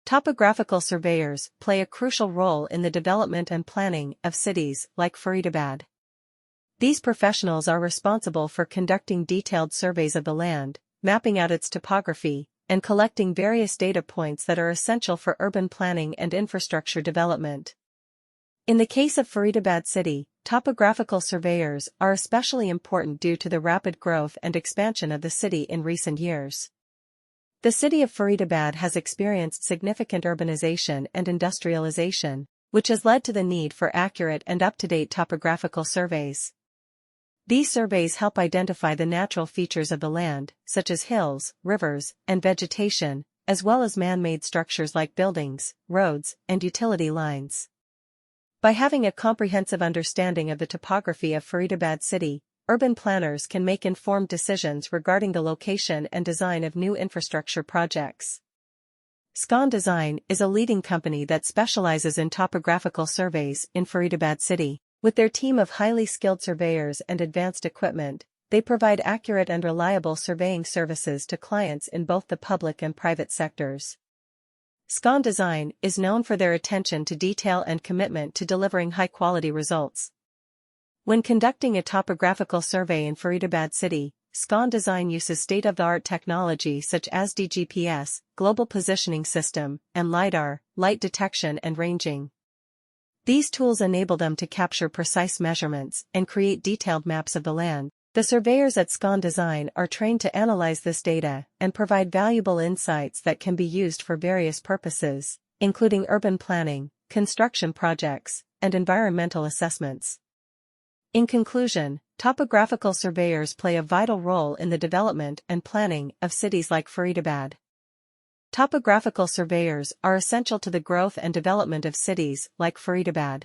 Topographical surveyors play a crucial role in the development and planning of cities like Faridabad. These professionals are responsible for conducting detailed surveys of the land, mapping out its topography, and collecting various data points that are essential for urban planning and infrastructure development. In the case of Faridabad city, topographical surveyors are especially important due to the rapid growth and expansion of the city in recent years. The city of Faridabad has experienced significant urbanization and industrialization, which has led to the need for accurate and up-to-date topographical surveys. These surveys help identify the natural features of the land, such as hills, rivers, and vegetation, as well as man-made structures like buildings, roads, and utility lines. By having a comprehensive understanding of the topography of Faridabad city, urban planners can make informed decisions regarding the location and design of new infrastructure projects. SCON Design is a leading company that specializes in topographical surveys in Faridabad city. With their team of highly skilled surveyors and advanced equipment, they provide accurate and reliable surveying services to clients in both the public and private sectors. SCON Design is known for their attention to detail and commitment to delivering high-quality results. When conducting a topographical survey in Faridabad city, SCON Design uses state-of-the-art technology such as DGPS, Global Positioning System, and LiDAR, light detection and ranging. These tools enable them to capture precise measurements and create detailed maps of the land. The surveyors at SCON Design are trained to analyze this data and provide valuable insights that can be used for various purposes, including urban planning, construction projects, and environmental assessments. In conclusion, topographical surveyors play a vital role in the development and planning of cities like Faridabad. Topographical surveyors are essential to the growth and development of cities like Faridabad.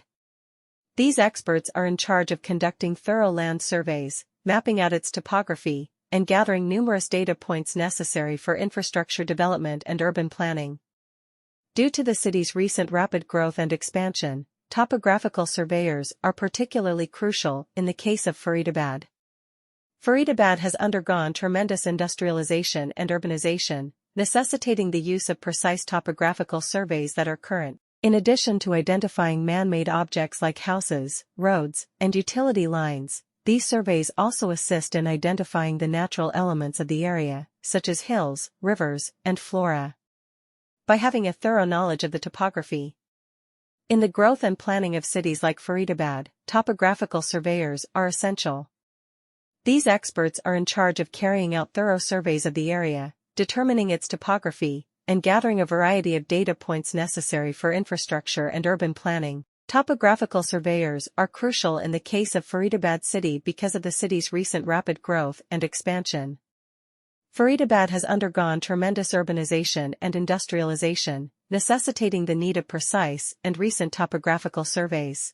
These experts are in charge of conducting thorough land surveys, mapping out its topography, and gathering numerous data points necessary for infrastructure development and urban planning. Due to the city's recent rapid growth and expansion, topographical surveyors are particularly crucial in the case of Faridabad. Faridabad has undergone tremendous industrialization and urbanization, necessitating the use of precise topographical surveys that are current. In addition to identifying man-made objects like houses, roads, and utility lines, these surveys also assist in identifying the natural elements of the area, such as hills, rivers, and flora. By having a thorough knowledge of the topography in the growth and planning of cities like Faridabad, topographical surveyors are essential. These experts are in charge of carrying out thorough surveys of the area, determining its topography, and gathering a variety of data points necessary for infrastructure and urban planning. Topographical surveyors are crucial in the case of Faridabad city because of the city's recent rapid growth and expansion. Faridabad has undergone tremendous urbanization and industrialization, necessitating the need of precise and recent topographical surveys.